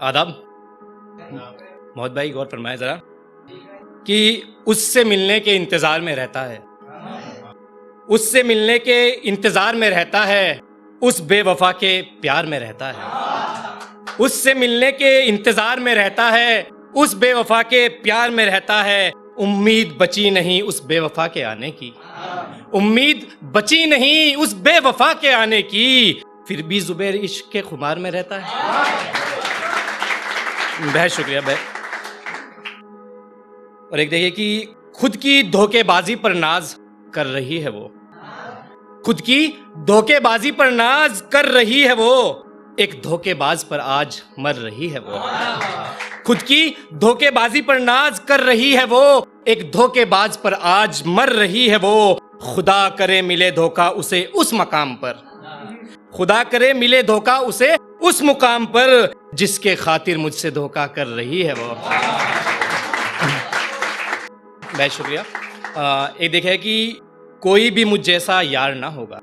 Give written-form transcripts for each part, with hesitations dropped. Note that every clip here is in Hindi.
आदाब। मोहम्मद भाई गौर फरमाए ज़रा कि उससे मिलने के इंतज़ार में रहता है, उससे मिलने के इंतज़ार में रहता है, उस बेवफा के प्यार में रहता है। उससे मिलने के इंतज़ार में रहता है, उस बेवफा के प्यार में रहता है। उम्मीद बची नहीं उस बेवफा के आने की, उम्मीद बची नहीं उस बेवफा के आने की, फिर भी ज़ुबैर इश्क के खुमार में रहता है। बहुत शुक्रिया भाई। और एक देखिए कि खुद की धोखेबाजी पर नाज कर रही है वो, खुद की धोखेबाजी पर नाज कर रही है वो, एक धोखेबाज पर आज मर रही है वो। खुद की धोखेबाजी पर नाज कर रही है वो, एक धोखेबाज पर आज मर रही है वो। खुदा करे मिले धोखा उसे उस मकाम पर, खुदा करे मिले धोखा उसे उस मुकाम पर, जिसके खातिर मुझसे धोखा कर रही है वो। बहुत शुक्रिया। एक देखिए कि कोई भी मुझ जैसा यार ना होगा,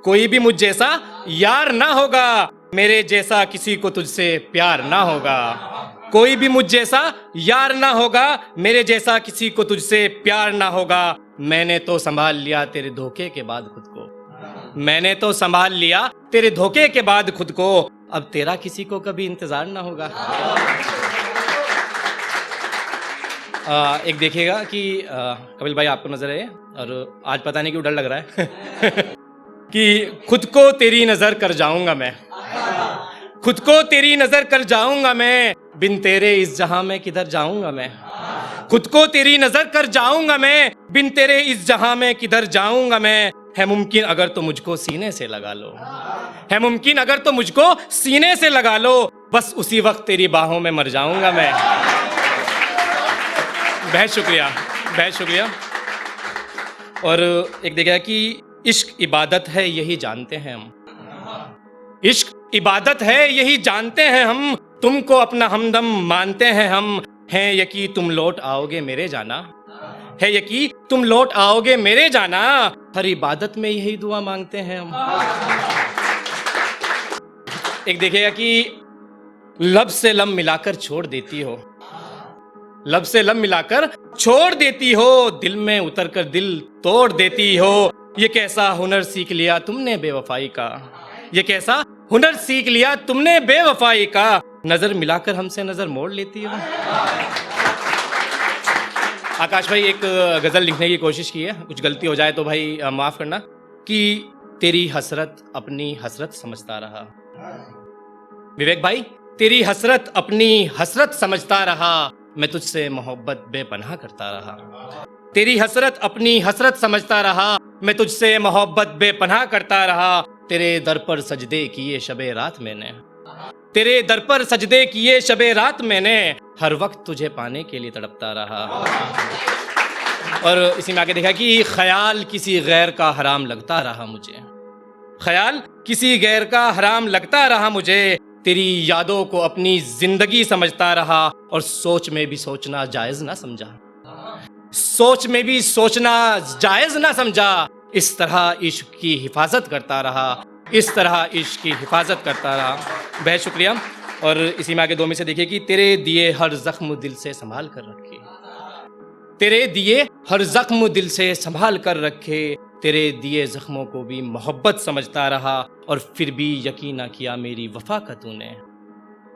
कोई भी मुझ जैसा यार ना होगा, मेरे जैसा किसी को तुझसे प्यार ना होगा। कोई भी मुझ जैसा यार ना होगा, मेरे जैसा किसी को तुझसे प्यार ना होगा। मैंने तो संभाल लिया तेरे धोखे के बाद खुद को, मैंने तो संभाल लिया तेरे धोखे के बाद खुद को, अब तेरा किसी को कभी इंतजार ना होगा। एक देखिएगा कि कपिल भाई आपको नजर है, और आज पता नहीं क्यों डर लग रहा है कि खुद को तेरी नजर कर जाऊंगा मैं, खुद को तेरी नजर कर जाऊंगा मैं, बिन तेरे इस जहां में किधर जाऊंगा मैं। खुद को तेरी नजर कर जाऊंगा मैं, बिन तेरे इस जहां में किधर जाऊंगा मैं। है मुमकिन अगर तो मुझको सीने से लगा लो, है मुमकिन अगर तो मुझको सीने से लगा लो, बस उसी वक्त तेरी बाहों में मर जाऊंगा मैं। बहुत शुक्रिया, बहुत शुक्रिया। और एक देखा कि इश्क इबादत है यही जानते हैं हम, इश्क इबादत है यही जानते हैं हम, तुमको अपना हमदम मानते हैं हम। हैं यकीन तुम लौट आओगे मेरे जाना, है यकीन तुम लौट आओगे मेरे जाना, हर इबादत में यही दुआ मांगते हैं हम। एक देखिएगा कि लब से लब मिलाकर छोड़ देती हो, लब से लब मिलाकर छोड़ देती हो, दिल में उतर कर दिल तोड़ देती हो। ये कैसा हुनर सीख लिया तुमने बेवफाई का, ये कैसा हुनर सीख लिया तुमने बेवफाई का, नजर मिलाकर हमसे नजर मोड़ लेती हो। आकाश भाई एक गजल लिखने की कोशिश की है, कुछ गलती हो जाए तो भाई माफ करना। कि तेरी हसरत अपनी हसरत समझता रहा, विवेक भाई तेरी हसरत अपनी हसरत समझता रहा, मैं तुझसे मोहब्बत बेपनाह करता रहा। तेरी हसरत अपनी हसरत समझता रहा, मैं तुझसे मोहब्बत बेपनाह करता रहा। तेरे दर पर सजदे किए शबे रात मैंने, तेरे दर पर सजदे किए शबे रात मैंने, हर वक्त तुझे पाने के लिए तड़पता रहा। और इसी में आगे देखा कि ख्याल किसी गैर का हराम लगता रहा मुझे, ख्याल किसी गैर का हराम लगता रहा मुझे। तेरी यादों को अपनी जिंदगी समझता रहा, और सोच में भी सोचना जायज ना समझा, सोच में भी सोचना जायज ना समझा। इस तरह इश्क की हिफाजत करता रहा, इस तरह इश्क की हिफाजत करता रहा। बहुत शुक्रिया। और इसी में आगे दो में से देखिए कि तेरे दिए हर जख्म दिल से संभाल कर रखे, तेरे दिए हर जख्म दिल से संभाल कर रखे, तेरे दिए जख्मों को भी मोहब्बत समझता रहा, और फिर भी यकीन ना किया मेरी वफा का तूने,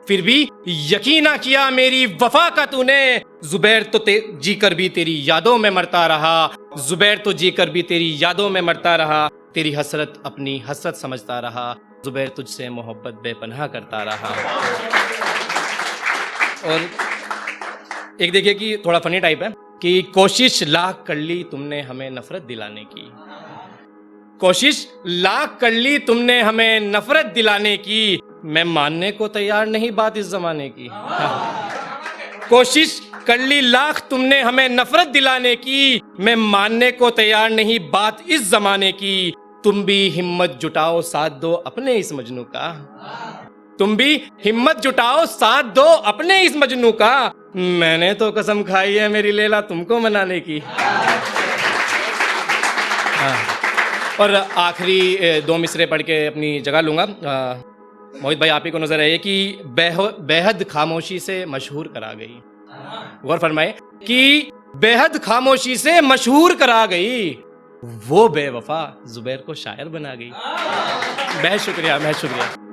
फिर भी यकीन ना किया मेरी वफा का तूने। जुबैर तो जीकर भी तेरी यादों में मरता रहा, जुबैर तो जीकर भी तेरी यादों में मरता रहा। तेरी हसरत अपनी हसरत समझता रहा, जुबैर तुझसे मोहब्बत बेपनाह करता रहा। और एक देखिए कि थोड़ा फनी टाइप है कि कोशिश लाख कर ली तुमने हमें नफरत दिलाने की, कोशिश लाख कर ली तुमने हमें नफरत दिलाने की, मैं मानने को तैयार नहीं बात इस जमाने की। कोशिश कर ली लाख तुमने हमें नफरत दिलाने की, मैं मानने को तैयार नहीं बात इस जमाने की। तुम भी हिम्मत जुटाओ साथ दो अपने इस मजनू का, तुम भी हिम्मत जुटाओ साथ दो अपने इस मजनू का, मैंने तो कसम खाई है मेरी लैला तुमको मनाने की। और आखिरी दो मिसरे पढ़ के अपनी जगह लूंगा। मोहित भाई आप ही को नजर आए कि बेहद खामोशी से मशहूर करा गई। गौर फरमाए कि बेहद खामोशी से मशहूर करा गई, वो बेवफा जुबैर को शायर बना गई। बहुत शुक्रिया, बहुत शुक्रिया।